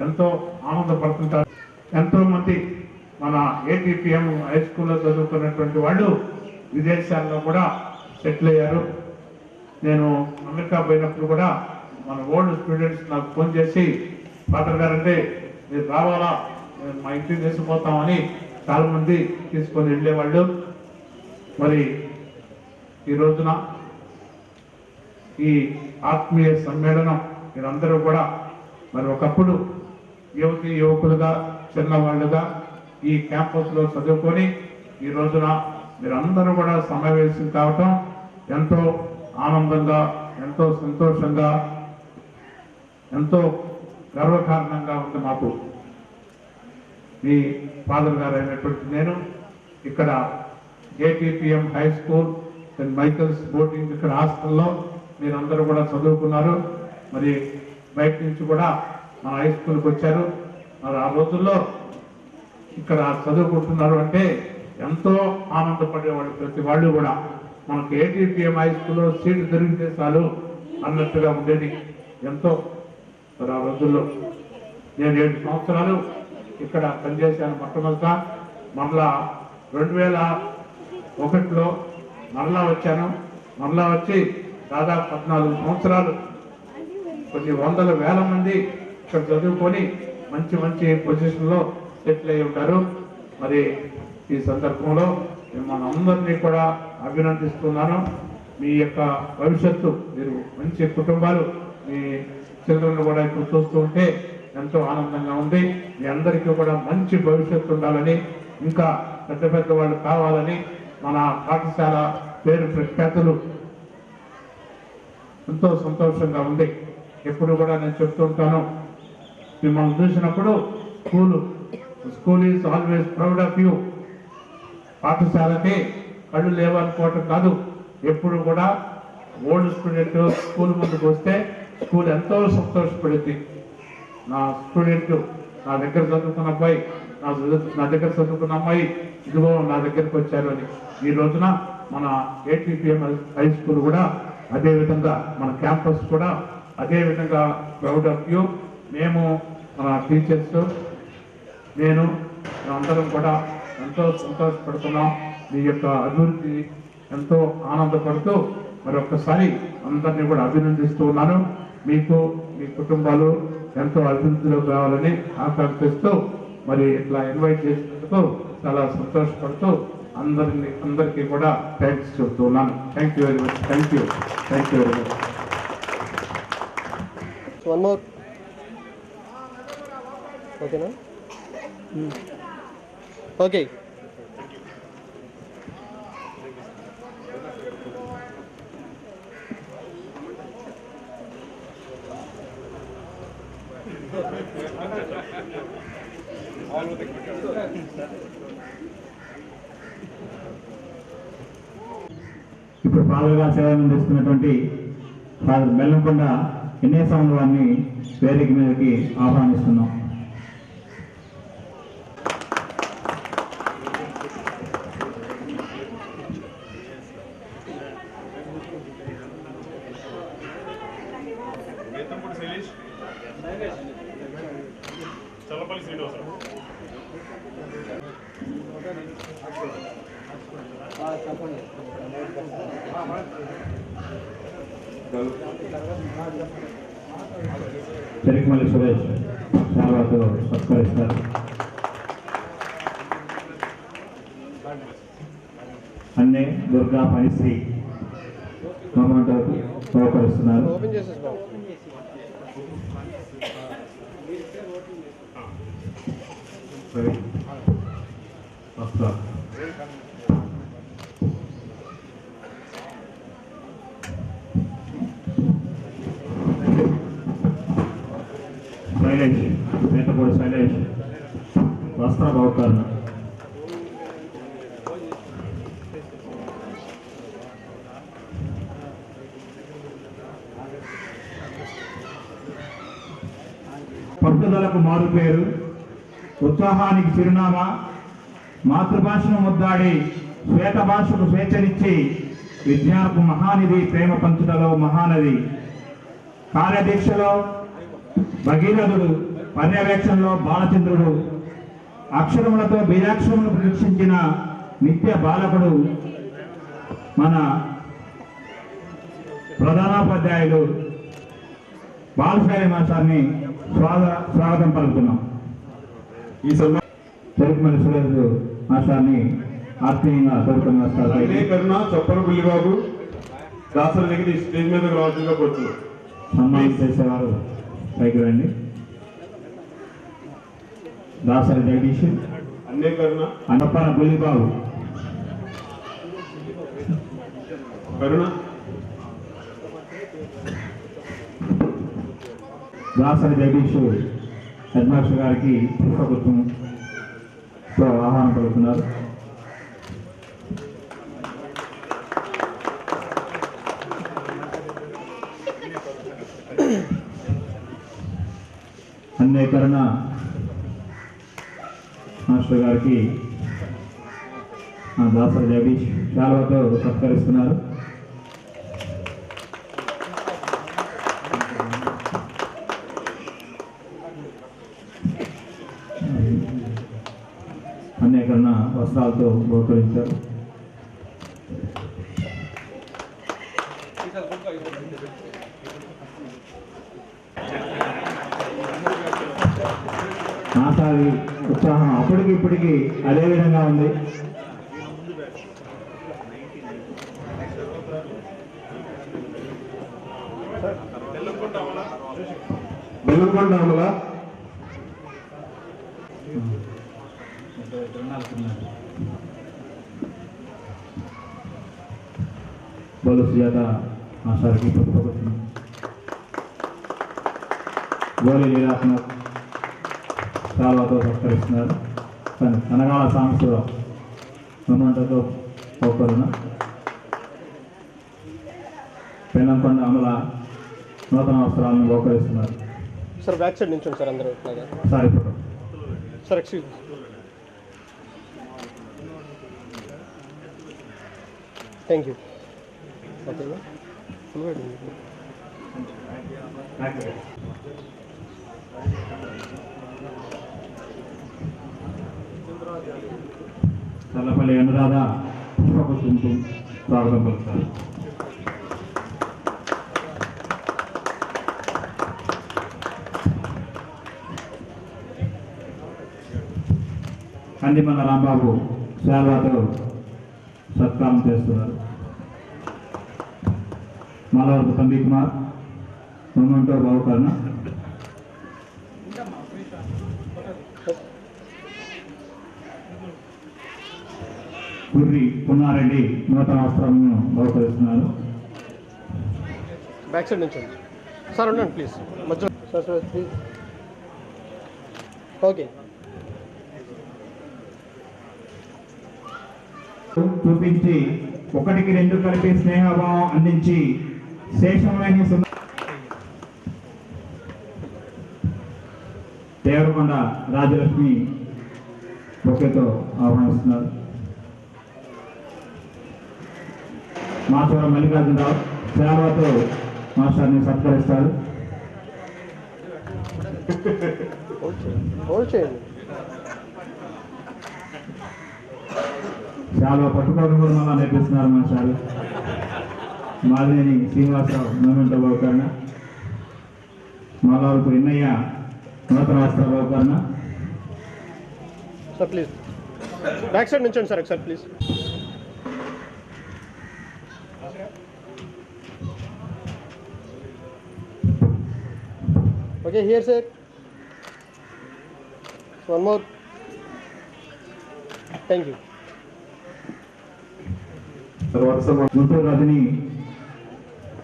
ఎంతో ఆనందపడుతుంటారు. ఎంతోమంది మన ఏటీపీఎం హై స్కూల్లో చదువుకున్నటువంటి వాళ్ళు విదేశాల్లో కూడా సెటిల్ అయ్యారు. నేను అమెరికా పోయినప్పుడు కూడా మన ఓల్డ్ స్టూడెంట్స్ నాకు ఫోన్ చేసి, ఫాదర్ గారంటే మీరు రావాలా, మేము మా ఇంటికి తీసుకుపోతామని చాలామంది తీసుకొని వెళ్ళేవాళ్ళు. మరి ఈ రోజున ఈ ఆత్మీయ సమ్మేళనం మీరందరూ కూడా మరి ఒకప్పుడు యువతి యువకులుగా చిన్నవాళ్ళుగా ఈ క్యాంపస్లో చదువుకొని ఈ రోజున మీరందరూ కూడా సమావేశం కావటం ఎంతో ఆనందంగా, ఎంతో సంతోషంగా, ఎంతో గర్వకారణంగా ఉంది మాకు. మీ ఫాదర్ గారు అయినటువంటి నేను ఇక్కడ ATPM high school, saint Michael's boarding ఇక్కడ హాస్టల్లో మీరందరూ కూడా చదువుకున్నారు. మరి బయట నుంచి కూడా మన హై స్కూల్కి వచ్చారు. మరి ఆ రోజుల్లో ఇక్కడ చదువుకుంటున్నారు అంటే ఎంతో ఆనందపడేవాళ్ళు ప్రతి వాళ్ళు కూడా. మనకు ఏటీపీఎం హై స్కూల్లో సీటు దొరికితే చాలు అన్నట్టుగా ఉండేది. ఎంతో మరి ఆ రోజుల్లో నేను 7 సంవత్సరాలు ఇక్కడ పనిచేశాను. మొట్టమొదట మరలా 2001లో మరలా వచ్చాను. మరలా వచ్చి దాదాపు 14 సంవత్సరాలు కొన్ని వందల వేల మంది ఇక్కడ చదువుకొని మంచి మంచి పొజిషన్లో సెటిల్ అయి ఉంటారు. మరి ఈ సందర్భంలో మిమ్మల్ని అందరినీ కూడా అభినందిస్తున్నాను. మీ యొక్క భవిష్యత్తు, మీరు మంచి కుటుంబాలు, మీ చిల్డ్రన్ కూడా ఇప్పుడు చూస్తూ ఉంటే ఎంతో ఆనందంగా ఉంది. మీ అందరికీ కూడా మంచి భవిష్యత్తు ఉండాలని, ఇంకా పెద్ద పెద్ద వాళ్ళు కావాలని, మన పాఠశాల పేరు ప్రఖ్యాతులు ఎంతో సంతోషంగా ఉంది. ఎప్పుడు కూడా నేను చెప్తూ ఉంటాను, మిమ్మల్ని చూసినప్పుడు school is always proud of you. పాఠశాలకి కళ్ళు లేవనుకోవటం కాదు, ఎప్పుడు కూడా ఓల్డ్ స్టూడెంట్ స్కూల్ ముందుకు వస్తే స్కూల్ ఎంతో సంతోషపడింది. నా స్టూడెంట్, నా దగ్గర చదువుకున్న అబ్బాయి, నా దగ్గర చదువుకున్న అమ్మాయి ఇదిగో నా దగ్గరికి వచ్చారు అని. ఈ రోజున మన ఏటీపీఎం హై స్కూల్ కూడా అదేవిధంగా, మన క్యాంపస్ కూడా అదేవిధంగా ప్రౌడ్ ఆఫ్ యూ. మేము మన టీచర్స్, నేను అందరం కూడా ఎంతో సంతోషపడుతున్నాం. మీ యొక్క అభివృద్ధి ఎంతో ఆనందపడుతూ మరొకసారి అందరినీ కూడా అభినందిస్తూ ఉన్నాను. మీకు, మీ కుటుంబాలు ఎంతో అభివృద్ధిలోకి రావాలని ఆకాంక్షిస్తూ మరి ఇట్లా ఇన్వైట్ చేసినందుకు చాలా సంతోషపడుతూ అందరికీ కూడా థ్యాంక్స్ చెప్తూ ఉన్నాను. Thank you very much. Thank you very much. One more. Okay, no? Okay. ఇప్పుడు ఫాదర్గా సేవలు అందిస్తున్నటువంటి ఫాదర్ బెల్లంకొండ ఎన్నేస్వామి వారిని వేదిక మీదకి ఆహ్వానిస్తున్నాం. చెరికమల్లి సురేష్ శాల్వాతో సత్కరిస్తారు. అన్నే దుర్గా పనిశ్రీ సహకరిస్తున్నారు. శైలేష్, వేతపూడి శైలేష్ వస్త్ర బహుకరణ. పట్టుదలకు మారుపేరు, ఉత్సాహానికి చిరునామా, మాతృభాషను ముద్దాడి శ్వేత భాషకు స్వేచ్ఛనిచ్చి విజ్ఞానపు మహానిధి, ప్రేమ పంచుటలో మహానది. కార్యదీక్షలో భగీరథుడు, పర్యవేక్షణలో బాలచంద్రుడు, అక్షరములతో బీజాక్షరములు పరీక్షించిన నిత్య బాలకుడు మన ప్రధానోపాధ్యాయులు బాలసాయి మాస్టర్ని స్వాగతం పలుకుతున్నాం. ఈ చెరుకుమల్లి సురేష్ మాస్టర్ని ఆత్మీయంగా అదే కన్నా చప్పల బుల్లిబాబు దాసల దగ్గర ఈ స్టేజ్ మీదకి రావాల్సిందిగా కోరుతున్నాం. సన్మానం చేసేవారు పైకి రండి. దాసరి జగదీష్, అన్నే కరుణ అన్నప్పన బుల్లిబాబు, కరుణ దాసరి జగదీష్ హెడ్ మాస్టర్ గారికి పుష్పగుచ్చంతో ఆహ్వానం పలుకుతున్నారు. అన్నేకరణ మాస్టర్ గారికి దాసరి జగదీష్ శాలువతో సత్కరిస్తున్నారు. అన్నేకరణ వస్త్రాలతో బహుకరించారు. ఆసారి ఉత్సాహం అప్పటికి ఇప్పటికి అదే విధంగా ఉంది. బెల్లంకొండ అమల బలు సుజాత ఆసారికి పుష్పగుచ్చం, గోలి లీలాత్మక్ శాలువాతో సత్కరిస్తున్నారు. కనగాల సాంబశివరావు హనుమంతతో ఒకరున, పెనంకొండ అమల నూతన వస్త్రాలను బహుకరిస్తున్నారు. సార్ బ్యాక్ సైడ్ నించండి సార్ అందరూ ఇట్లాగా. Sorry photo sir excuse thank you. ఓకేనా ఫుల్ వెయిట్ ఉంది. చల్లపల్లి అనురాధ పుష్పగుచ్చంతో స్వాగతం పలుకుతారు. కందిమల్ల రాంబాబు శాల్వాతో సత్కారం చేస్తున్నారు. మాలవరపు సందీప్ కుమార్ మొమెంటో బహుకరణ, కుర్రి పున్నారెడ్డి నూతన వస్త్రాలను బహుకరిస్తున్నారు. బ్యాక్ సైడ్ నించండి సార్, ఉండండి ప్లీజ్ మధ్యలో. Sir sir please. ఓకే చూపించి ఒకటికి రెండు కలిపి స్నేహభావం అందించి శేషమైన దేవరకొండ రాజలక్ష్మి బొకేతో ఆహ్వానిస్తున్నారు. మాచూర మల్లికార్జునరావు సేవతో మాస్టర్ని సత్కరిస్తారు. హోల్డ్ చేయండి. చాలా పట్టుకోవడం కూడా మళ్ళా నేర్పిస్తున్నారు మాస్టారు. మాదినేని శ్రీనివాసరావు మొమెంటో బహుకరణ, మాలవరపు ఎన్నయ్య నూతన వస్త్ర బహుకరణ. సార్ ప్లీజ్ బ్యాక్ సైడ్ నించండి సార్ ఒకసారి please. Okay here sir. One more. Thank you. Guntur Rajani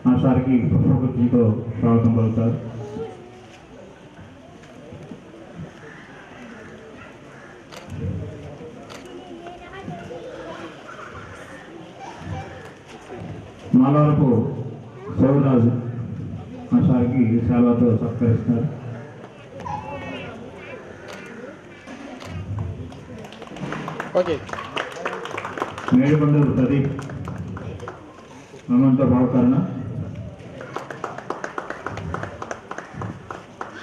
మాస్టార్కి పుష్పగుచ్చంతో స్వాగతం పలుకుతారు. మాలవరపు సౌరాజు మాస్టార్కి శాలువాతో సత్కరిస్తారు. ఓకే మేడికొండూరు ప్రదీప్ మొమెంటో బహుకరణ,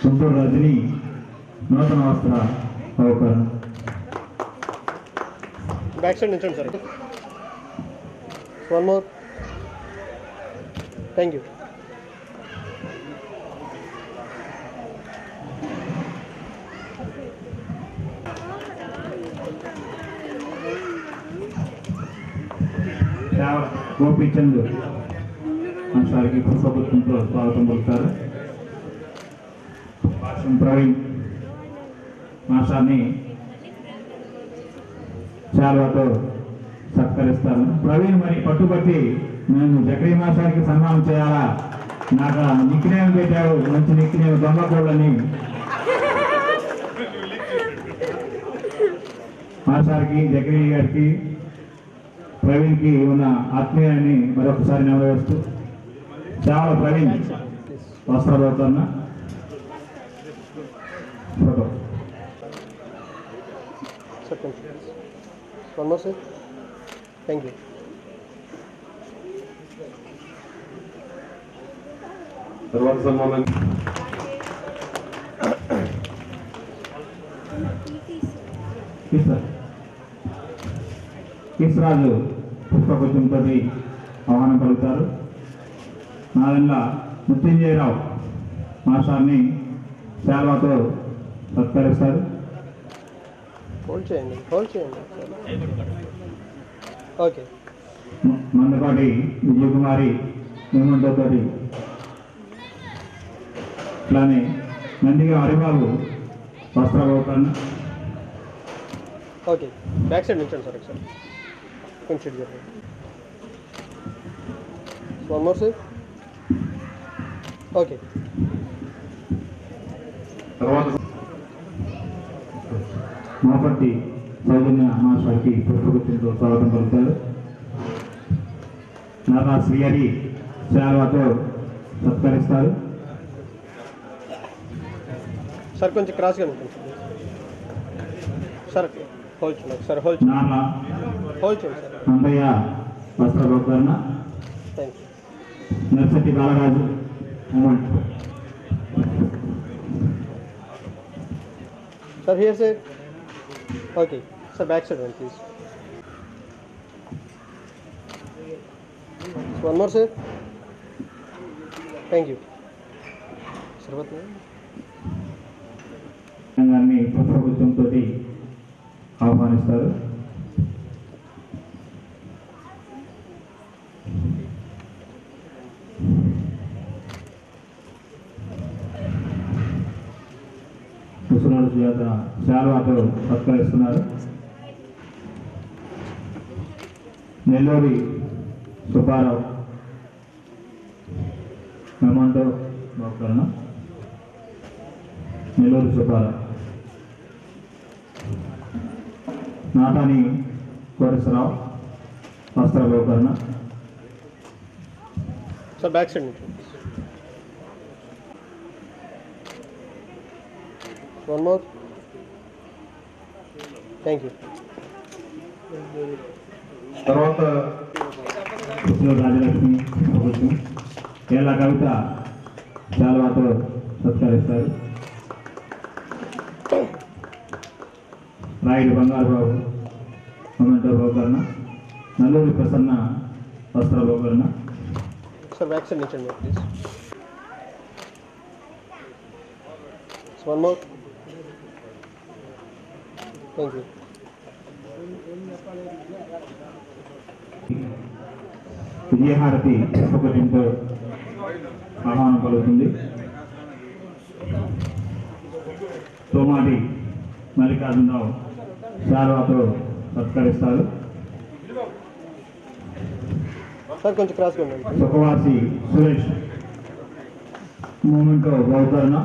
గుంటూరు రజని నూతన వస్త్ర బహుకరణ. బ్యాక్ సైడ్ నిల్చోండి sir. One more. Thank you. Gopichand సార్కి పుష్పగుత్తంతో స్వాగతం పలుకుతారు. భాష్యం ప్రవీణ్ మాస్టర్ని శాల్వాతో సత్కరిస్తారు. ప్రవీణ్ మరి పట్టుబట్టి నేను జకరీ మాస్టర్కి సన్మానం చేయాలా, నాకు నిక్నేమ్ పెట్టావు, మంచి నిక్నేమ్ దొంగకోళ్ళని మాస్టర్కి, జకరీ గారికి, ప్రవీణ్కి ఉన్న ఆత్మీయాన్ని మరొకసారి నెరవేరుస్తూ చాలా ప్రవీణ్ వస్త్రబోతున్న photo. One more sir. Thank you. తర్వాత సన్మానం ఈశ్వరాజు పుష్పగుచ్చంతో ఆహ్వానం పలుకుతారు. నాదెండ్ల మృత్యుంజయరావు మాస్టర్ని శాల్వాతో సత్కరిస్తారు. హోల్డ్ చేయండి, హోల్డ్ చేయండి. ఓకే. మందపాటి విజయకుమారి మేమంటోతో ఇట్లానే నందిగా హరిబాబు వస్త్రబోకరణ. ఓకే. బ్యాక్ సైడ్ నిల్చోండి సార్ ఒకసారి. కొంచెం జరగండి. One more sir. ఓకే. తర్వాత మోపట్టి సౌజన్య మాస్టర్కి పుష్పగుచ్చంతో స్వాగతం పలుకుతారు. నారా శ్రీహరి శాల్వాతో సత్కరిస్తారు. సార్ కొంచెం క్రాస్గా నిల్చోండి సార్. హోల్డ్ చేయండి సార్. హోల్డ్ చేయండి, నార్ల హోల్డ్ చేయండి సార్. అంబయ్య వస్త్రబోకరణ. Thank you. Narsati Balaraju moment. Sir, here, sir. Okay. Sir, back side one, please. So one more, sir. Thank you. Sir, what name? గారిని పుష్పగుచ్చంతో ఆహ్వానిస్తారు. ముసలాడు చేత శాల్వాతో సత్కరిస్తున్నారు. నెల్లూరి సుబ్బారావు మెమంటో బహుకరణ. నెల్లూరి సుబ్బారావు. నాటాని కోటేశ్వరరావు వస్త్ర బహుకరణ. Sir, back side, please. One more. Thank you. తర్వాత రాజలక్ష్మి ప్రభుత్వం ఏళ్ళ కవిత శాల్వాతో సత్కరిస్తారు. Rayudu Bangaru Babu memento బహుకరణ. Nalluri Prasanna వస్త్ర బహుకరణ. Sir, back side, please. So one more. Thank you. విజయహారతి పుష్పగుచ్చంతో ఆహ్వానం కలుగుతుంది. తోమాటి మల్లికార్జునరావు శాల్వాతో సత్కరిస్తారు. Sir, కొంచెం క్రాస్గా ఉండండి. సుఖవాసి సురేష్ మూమెంటో బహుకరణ.